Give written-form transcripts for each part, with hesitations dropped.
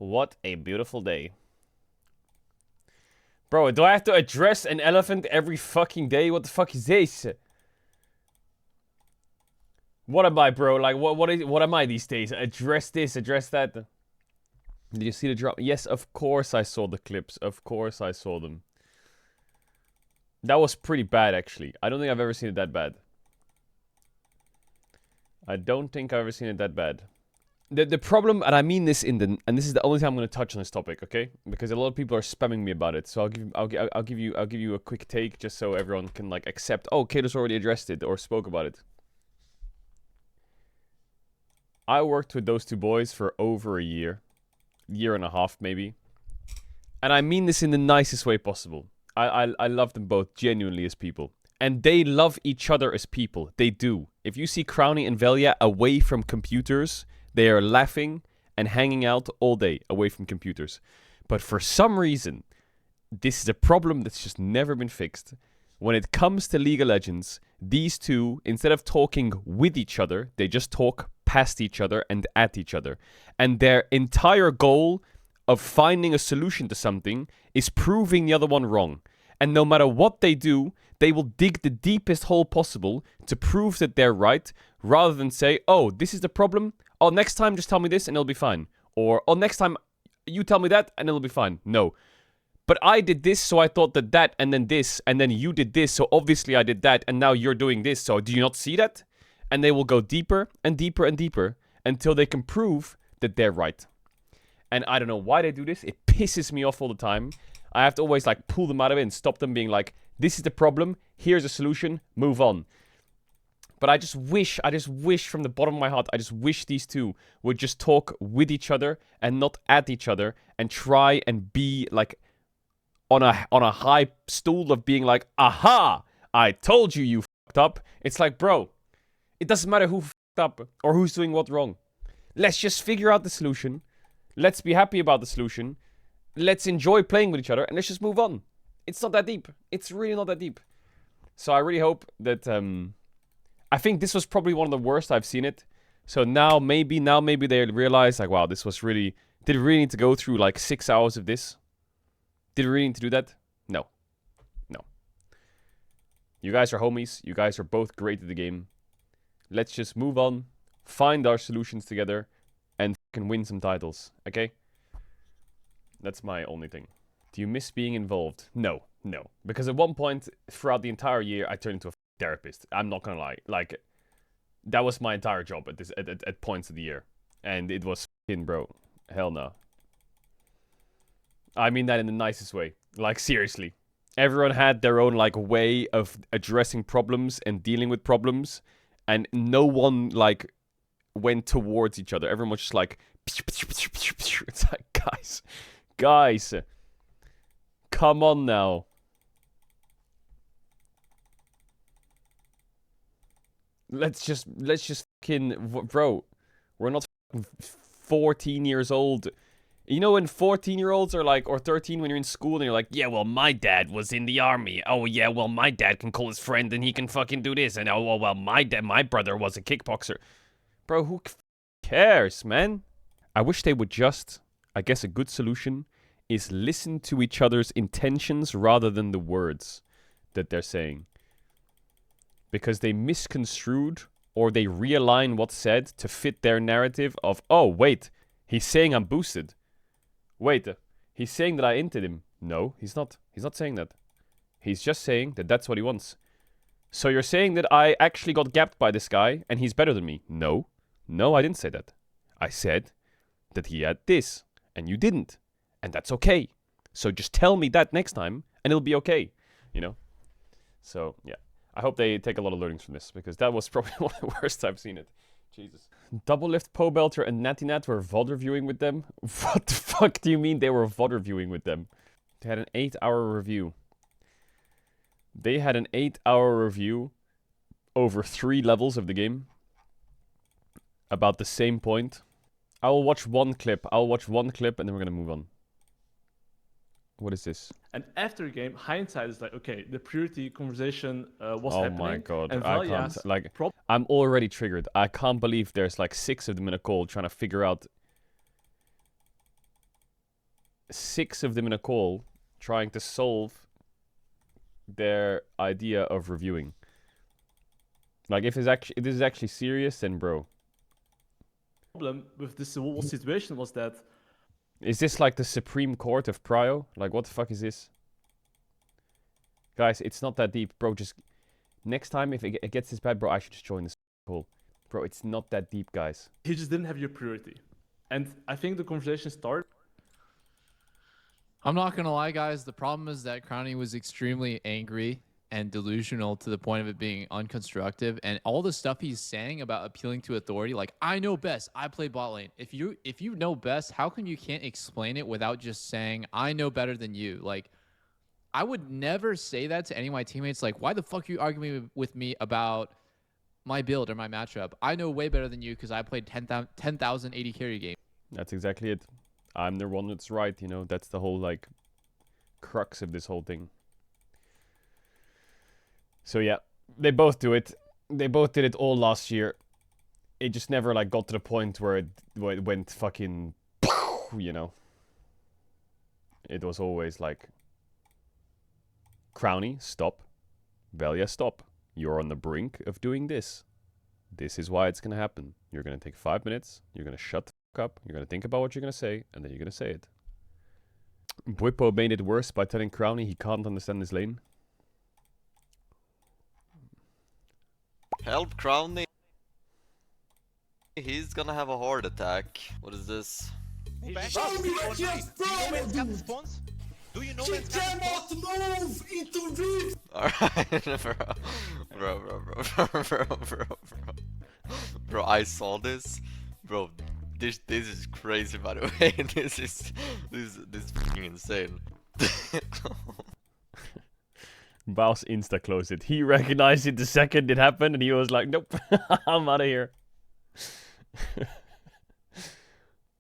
What a beautiful day. Bro, do I have to address an elephant every fucking day? What the fuck is this? What am I, bro? Like, what am I these days? Address this, address that. Did you see the drop? Yes, of course I saw the clips. Of course I saw them. That was pretty bad, actually. I don't think I've ever seen it that bad. I don't think I've ever seen it that bad. The problem, and I mean this and this is the only time I'm going to touch on this topic, okay? Because a lot of people are spamming me about it, so I'll give you a quick take just so everyone can like accept. Oh, Caedrel's already addressed it or spoke about it. I worked with those two boys for over a year and a half maybe, and I mean this in the nicest way possible. I love them both genuinely as people. And they love each other as people. They do. If you see Crowny and Velia away from computers, they are laughing and hanging out all day away from computers. But for some reason, this is a problem that's just never been fixed. When it comes to League of Legends, these two, instead of talking with each other, they just talk past each other and at each other. And their entire goal of finding a solution to something is proving the other one wrong. And no matter what they do, they will dig the deepest hole possible to prove that they're right, rather than say, oh, this is the problem. Oh, next time just tell me this and it'll be fine. Or, oh, next time you tell me that and it'll be fine. No. But I did this, so I thought that and then this, and then you did this, so obviously I did that, and now you're doing this, so do you not see that? And they will go deeper and deeper and deeper until they can prove that they're right. And I don't know why they do this. It pisses me off all the time. I have to always like pull them out of it and stop them being like, this is the problem, here's a solution, move on. But I just wish from the bottom of my heart, I just wish these two would just talk with each other and not at each other and try and be like on a high stool of being like, aha, I told you fucked up. It's like, bro, it doesn't matter who fucked up or who's doing what wrong. Let's just figure out the solution. Let's be happy about the solution. Let's enjoy playing with each other and let's just move on. It's not that deep. It's really not that deep. So I really hope that, I think this was probably one of the worst I've seen it. So now maybe they realize like, wow, this was really, did we really need to go through like 6 hours of this? Did we really need to do that? No. No. You guys are homies. You guys are both great at the game. Let's just move on, find our solutions together, and fucking win some titles, okay? That's my only thing. Do you miss being involved? No, no. Because at one point throughout the entire year, I turned into a therapist. I'm not gonna lie. Like, that was my entire job at points of the year. And it was fucking, bro. Hell no. I mean that in the nicest way. Like, seriously. Everyone had their own, like, way of addressing problems and dealing with problems. And no one, like, went towards each other. Everyone was just like... It's like, guys, come on now. Let's just fucking, bro, we're not 14 years old. You know when 14-year-olds are like, or 13 when you're in school and you're like, yeah, well, my dad was in the army. Oh, yeah, well, my dad can call his friend and he can fucking do this. And oh, well, my brother was a kickboxer. Bro, who cares, man? I wish they would just... I guess a good solution is listen to each other's intentions rather than the words that they're saying. Because they misconstrued or they realign what's said to fit their narrative of, oh, wait, he's saying I'm boosted. Wait, he's saying that I inted him. No, he's not. He's not saying that. He's just saying that that's what he wants. So you're saying that I actually got gapped by this guy and he's better than me. No. No, I didn't say that. I said that he had this. And you didn't. And that's okay. So just tell me that next time, and it'll be okay. You know? So, yeah. I hope they take a lot of learnings from this, because that was probably one of the worst I've seen it. Jesus. Double Lift, Pobelter, and Natinat were VOD reviewing with them? What the fuck do you mean they were VOD reviewing with them? They had an 8-hour review. They had an 8-hour review over 3 levels of the game. About the same point. I will watch one clip. I'll watch one clip and then we're gonna move on. What is this? And after the game, hindsight is like, okay, the purity conversation was happening. Oh my god, and I can't. Like, I'm already triggered. I can't believe there's like 6 of them in a call trying to figure out. 6 of them in a call trying to solve their idea of reviewing. Like, if this is actually serious, then bro. Problem with this whole situation was that Is this like the Supreme Court of Prio? Like, what the fuck is this? Guys, it's not that deep, bro. Just next time, if it gets this bad, bro, I should just join this call. Bro, it's not that deep, guys. he just didn't have your priority. And I think the conversation started. I'm not gonna lie, guys. The problem is that Crowny was extremely angry and delusional to the point of it being unconstructive. And all the stuff he's saying about appealing to authority, like, I know best, I play bot lane. If you know best, how come you can't explain it without just saying, I know better than you? Like, I would never say that to any of my teammates. Like, why the fuck are you arguing with me about my build or my matchup? I know way better than you because I played 10,000 80 carry game. That's exactly it. I'm the one that's right, you know. That's the whole, like, crux of this whole thing. So, yeah. They both do it. They both did it all last year. It just never, like, got to the point where it went fucking... You know. It was always, like... Crowny, stop. Velia, stop. You're on the brink of doing this. This is why it's gonna happen. You're gonna take 5 minutes. You're gonna shut the fuck up. You're gonna think about what you're gonna say, and then you're gonna say it. Bwipo made it worse by telling Crowny he can't understand his lane. Help Crowny. He's gonna have a heart attack. What is this? Do you know when cannot move into reef? Alright, bro, I saw this. Bro, this is crazy, by the way. this is fucking insane. Baus insta-closed it. He recognized it the second it happened, and he was like, nope, I'm out of here.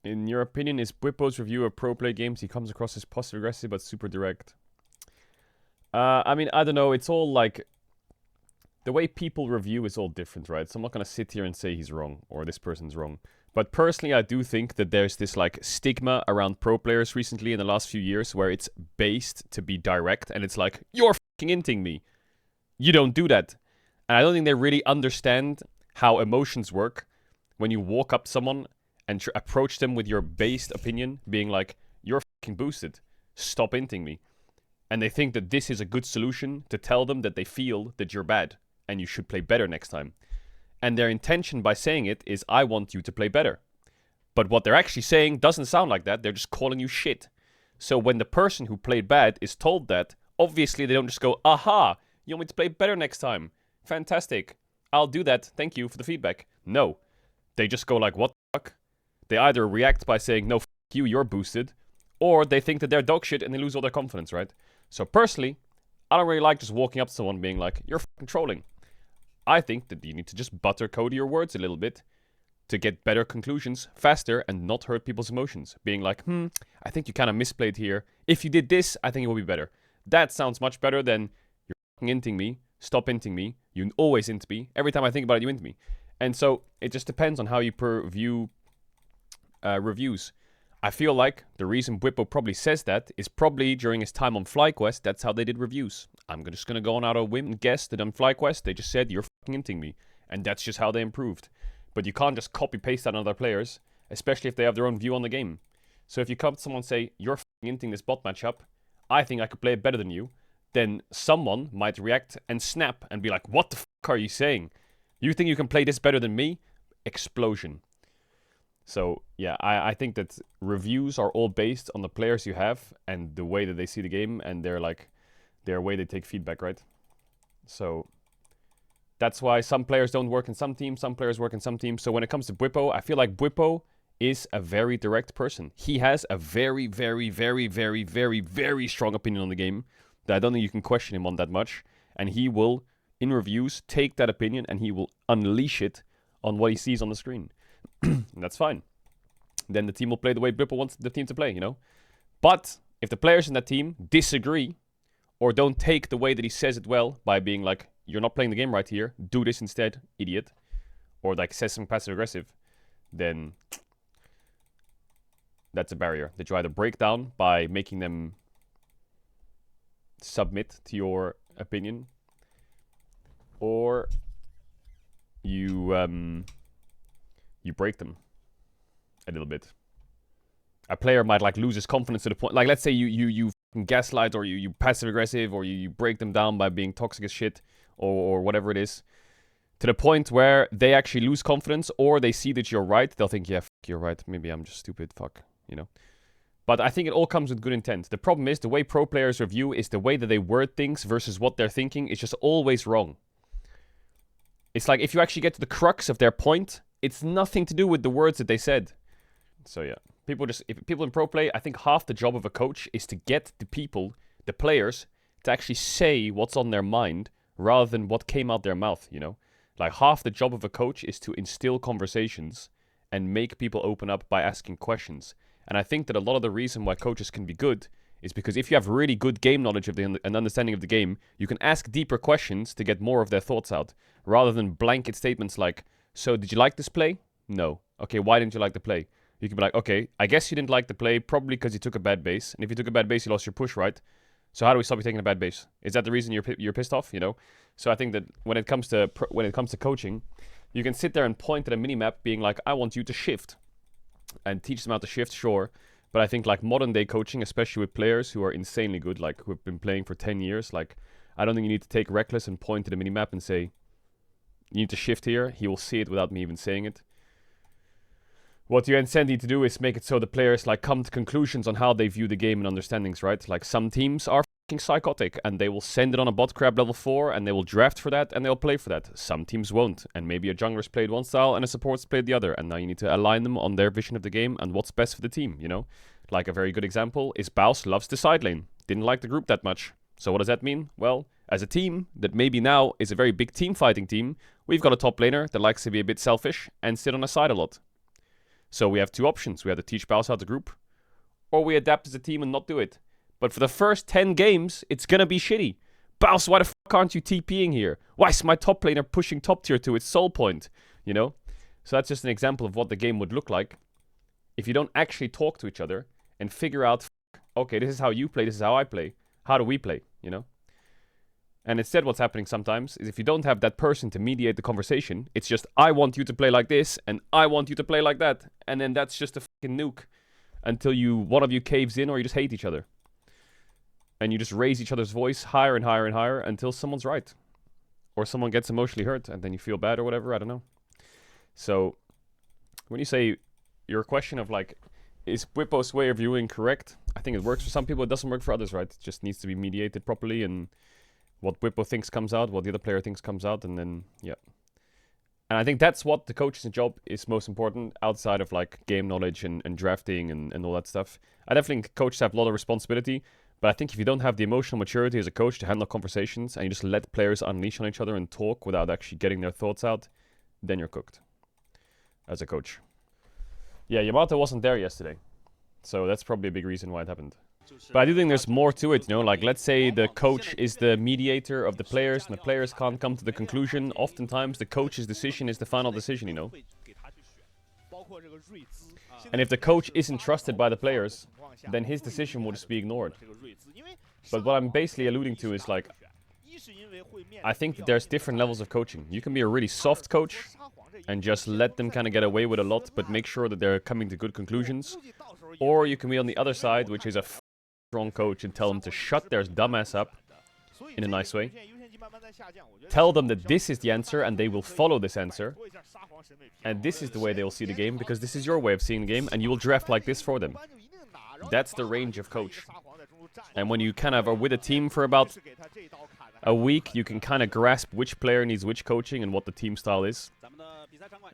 In your opinion, is Bwipo's review of pro play games, he comes across as passive-aggressive but super direct? I mean, I don't know. It's all like... The way people review is all different, right? So I'm not going to sit here and say he's wrong or this person's wrong. But personally, I do think that there's this like stigma around pro players recently in the last few years where it's based to be direct. And it's like, you're fucking inting me. You don't do that. And I don't think they really understand how emotions work when you walk up to someone and approach them with your based opinion, being like, you're fucking boosted. Stop inting me. And they think that this is a good solution to tell them that they feel that you're bad and you should play better next time. And their intention by saying it is, I want you to play better. But what they're actually saying doesn't sound like that. They're just calling you shit. So when the person who played bad is told that, obviously they don't just go, aha, you want me to play better next time. Fantastic. I'll do that. Thank you for the feedback. No. They just go like, what the fuck? They either react by saying, no, f you, you're boosted, or they think that they're dog shit and they lose all their confidence, right? So personally, I don't really like just walking up to someone being like, you're fucking trolling. I think that you need to just butter code your words a little bit to get better conclusions faster and not hurt people's emotions. Being like, I think you kind of misplayed here. If you did this, I think it will be better. That sounds much better than you're fucking inting me, stop inting me, you always int me, every time I think about it, you int me. And so it just depends on how you view reviews. I feel like the reason Bwipo probably says that is probably during his time on FlyQuest, that's how they did reviews. I'm just going to go on out of whim and guess that on FlyQuest, they just said, you're fucking inting me. And that's just how they improved. But you can't just copy-paste that on other players, especially if they have their own view on the game. So if you come to someone and say, you're fucking inting this bot matchup, I think I could play it better than you, then someone might react and snap and be like, what the fuck are you saying? You think you can play this better than me? Explosion. So, yeah, I think that reviews are all based on the players you have and the way that they see the game and their way they take feedback, right? So, that's why some players don't work in some teams, some players work in some teams. So when it comes to Bwipo, I feel like Bwipo is a very direct person. He has a very, very, very, very, very, very strong opinion on the game that I don't think you can question him on that much. And he will, in reviews, take that opinion and he will unleash it on what he sees on the screen. And that's fine. Then the team will play the way Bwipo wants the team to play, you know? But if the players in that team disagree or don't take the way that he says it well by being like, you're not playing the game right here, do this instead, idiot, or like says something passive aggressive, then That's a barrier that you either break down by making them submit to your opinion, or you break them a little bit. A player might like lose his confidence to the point, like let's say you gaslight, or you passive aggressive, or you break them down by being toxic as shit, or whatever it is, to the point where they actually lose confidence, or they see that you're right. They'll think, yeah, you're right. Maybe I'm just stupid. Fuck, you know. But I think it all comes with good intent. The problem is the way pro players review is the way that they word things versus what they're thinking is just always wrong. It's like if you actually get to the crux of their point, it's nothing to do with the words that they said. So yeah, if people in pro play, I think half the job of a coach is to get the players, to actually say what's on their mind rather than what came out their mouth, you know? Like half the job of a coach is to instill conversations and make people open up by asking questions. And I think that a lot of the reason why coaches can be good is because if you have really good game knowledge of and understanding of the game, you can ask deeper questions to get more of their thoughts out, rather than blanket statements like, so did you like this play? No. Okay, why didn't you like the play? You can be like, okay, I guess you didn't like the play probably because you took a bad base. And if you took a bad base, you lost your push, right? So how do we stop you taking a bad base? Is that the reason you're pissed off, you know? So I think that when it comes to coaching, you can sit there and point at a minimap being like, I want you to shift. And teach them how to shift, sure. But I think like modern day coaching, especially with players who are insanely good, like who have been playing for 10 years, like I don't think you need to take Reckless and point to the minimap and say, you need to shift here. He will see it without me even saying it. What you instead need to do is make it so the players like come to conclusions on how they view the game and understandings, right? Like some teams are fucking psychotic and they will send it on a bot crab level 4 and they will draft for that and they'll play for that. Some teams won't, and maybe a jungler's played one style and a support's played the other, and now you need to align them on their vision of the game and what's best for the team, you know? Like a very good example is Baus loves the side lane. Didn't like the group that much. So what does that mean? Well, as a team that maybe now is a very big team fighting team, we've got a top laner that likes to be a bit selfish and sit on a side a lot. So we have two options. We have to teach Baus how to group, or we adapt as a team and not do it. But for the first 10 games, it's gonna be shitty. Baus, why the fuck aren't you TPing here? Why is my top laner pushing top tier to its soul point? You know? So that's just an example of what the game would look like if you don't actually talk to each other and figure out, okay, this is how you play, this is how I play. How do we play? You know? And instead what's happening sometimes is if you don't have that person to mediate the conversation, it's just, I want you to play like this, and I want you to play like that. And then that's just a fucking nuke until one of you caves in, or you just hate each other. And you just raise each other's voice higher and higher and higher until someone's right. Or someone gets emotionally hurt, and then you feel bad or whatever, I don't know. So, when you say your question of like, is Whippo's way of viewing correct? I think it works for some people, it doesn't work for others, right? It just needs to be mediated properly, and what Whippo thinks comes out, what the other player thinks comes out, and then, yeah. And I think that's what the coach's job is most important, outside of, like, game knowledge and drafting and all that stuff. I definitely think coaches have a lot of responsibility, but I think if you don't have the emotional maturity as a coach to handle conversations, and you just let players unleash on each other and talk without actually getting their thoughts out, then you're cooked as a coach. Yeah, Yamato wasn't there yesterday, so that's probably a big reason why it happened. But I do think there's more to it, you know, like let's say the coach is the mediator of the players and the players can't come to the conclusion. Oftentimes the coach's decision is the final decision, you know. And if the coach isn't trusted by the players, then his decision will just be ignored. But what I'm basically alluding to is like, I think that there's different levels of coaching. You can be a really soft coach and just let them kind of get away with a lot, but make sure that they're coming to good conclusions. Or you can be on the other side, which is a strong coach, and tell them to shut their dumbass up in a nice way. Tell them that this is the answer and they will follow this answer. And this is the way they will see the game, because this is your way of seeing the game, and you will draft like this for them. That's the range of coach. And when you kind of are with a team for about a week, you can kind of grasp which player needs which coaching and what the team style is.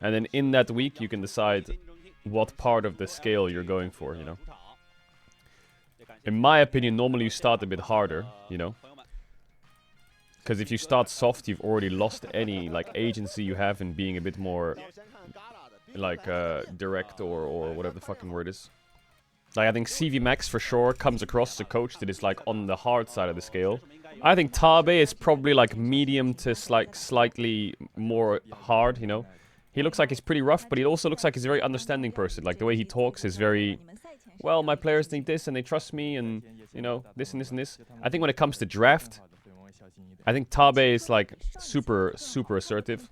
And then in that week, you can decide what part of the scale you're going for, you know. In my opinion, normally you start a bit harder, you know. Because if you start soft, you've already lost any, like, agency you have in being a bit more, like, direct or whatever the fucking word is. Like, I think CV Max for sure comes across as a coach that is, like, on the hard side of the scale. I think Tabe is probably, like, medium to, like, slightly more hard, you know. He looks like he's pretty rough, but he also looks like he's a very understanding person. Like, the way he talks is very well, my players think this and they trust me and, you know, this and this and this. I think when it comes to draft, I think Tabe is like super assertive.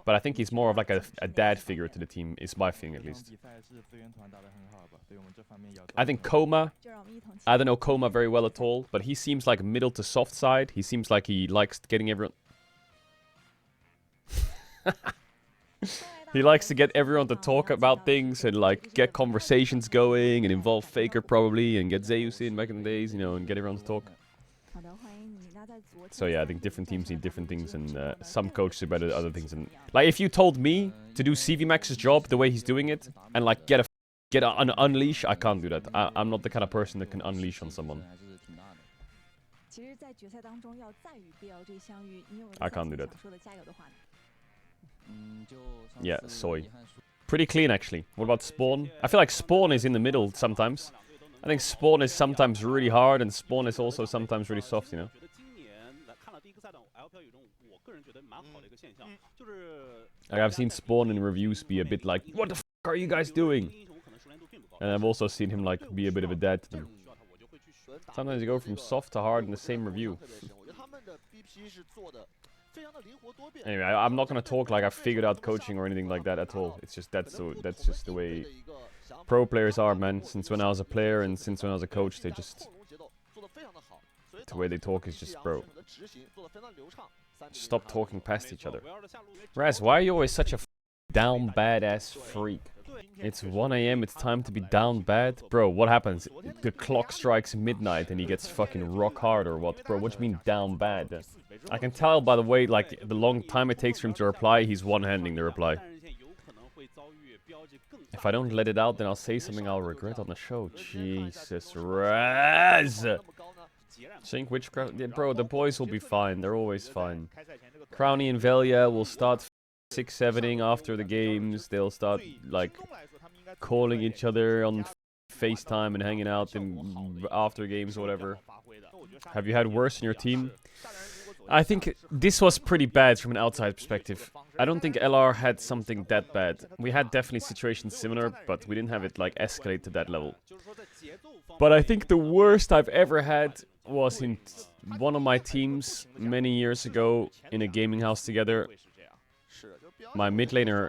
But I think he's more of like a dad figure to the team, is my thing at least. I think Koma, I don't know Koma very well at all, but he seems like middle to soft side. He seems like he likes getting everyone... He likes to get everyone to talk about things and like get conversations going and involve Faker probably and get Zeus in back in the days, you know, and get everyone to talk. So yeah, I think different teams need different things, and some coaches are better at other things. And like, if you told me to do CV Max's job the way he's doing it, and like get an unleash, I can't do that. I'm not the kind of person that can unleash on someone. I can't do that. Yeah, soy. Pretty clean actually. What about Spawn? I feel like Spawn is in the middle sometimes. I think Spawn is sometimes really hard, and Spawn is also sometimes really soft, you know? Like, I've seen Spawn in reviews be a bit like, what the f are you guys doing? And I've also seen him like be a bit of a dad to them. Sometimes you go from soft to hard in the same review. Anyway, I'm not gonna talk like I've figured out coaching or anything like that at all. It's just that's just the way pro players are, man. Since when I was a player and since when I was a coach, they just... The way they talk is just, bro. Stop talking past each other. Raz, why are you always such a down badass freak? It's 1 AM, it's time to be down bad? Bro, what happens? The clock strikes midnight and he gets fucking rock hard or what? Bro, what do you mean down bad? I can tell by the way, like, the long time it takes for him to reply, he's one-handing the reply. If I don't let it out, then I'll say something I'll regret on the show. Jesus, Raz! Think Witchcraft? Yeah, bro, the boys will be fine. They're always fine. Crowny and Velia will start 6-7ing after the games. They'll start, like, calling each other on FaceTime and hanging out in after games or whatever. Have you had worse in your team? I think this was pretty bad from an outside perspective. I don't think LR had something that bad. We had definitely situations similar, but we didn't have it, like, escalate to that level. But I think the worst I've ever had was in one of my teams many years ago in a gaming house together. My mid laner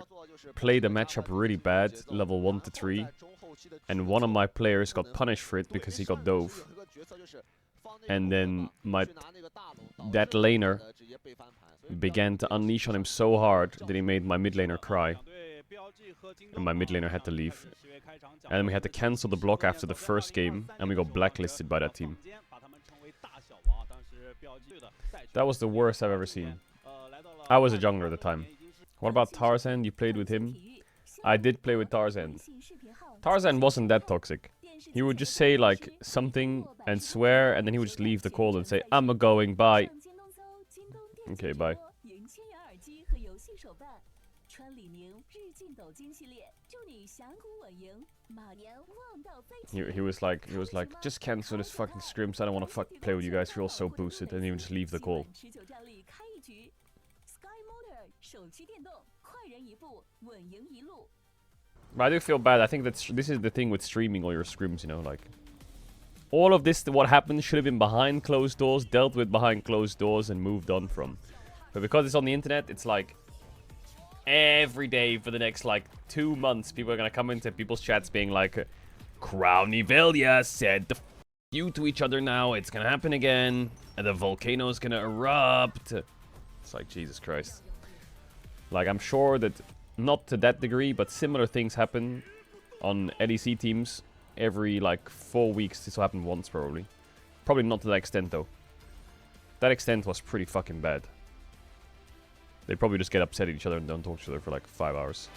played a matchup really bad, level 1 to 3, and one of my players got punished for it because he got dove. And then that laner began to unleash on him so hard that he made my mid laner cry. And my mid laner had to leave. And then we had to cancel the block after the first game, and we got blacklisted by that team. That was the worst I've ever seen. I was a jungler at the time. What about Tarzan? You played with him? I did play with Tarzan. Tarzan wasn't that toxic. He would just say like something and swear, and then he would just leave the call and say, I'm a-going, bye. Okay, bye. He was like, just cancel this fucking scrims. I don't want to play with you guys. You're all so boosted, and he would just leave the call. But I do feel bad. I think this is the thing with streaming all your scrims, you know, like all of this, what happened should have been behind closed doors, dealt with behind closed doors, and moved on from. But because it's on the internet, it's like every day for the next like 2 months, people are gonna come into people's chats being like, Crowny Velia said the you to each other now. It's gonna happen again, and the volcano's gonna erupt. It's like, Jesus Christ. Like, I'm sure that not to that degree, but similar things happen on LEC teams every like 4 weeks. This will happen once probably. Probably not to that extent though. That extent was pretty fucking bad. They probably just get upset at each other and don't talk to each other for like 5 hours.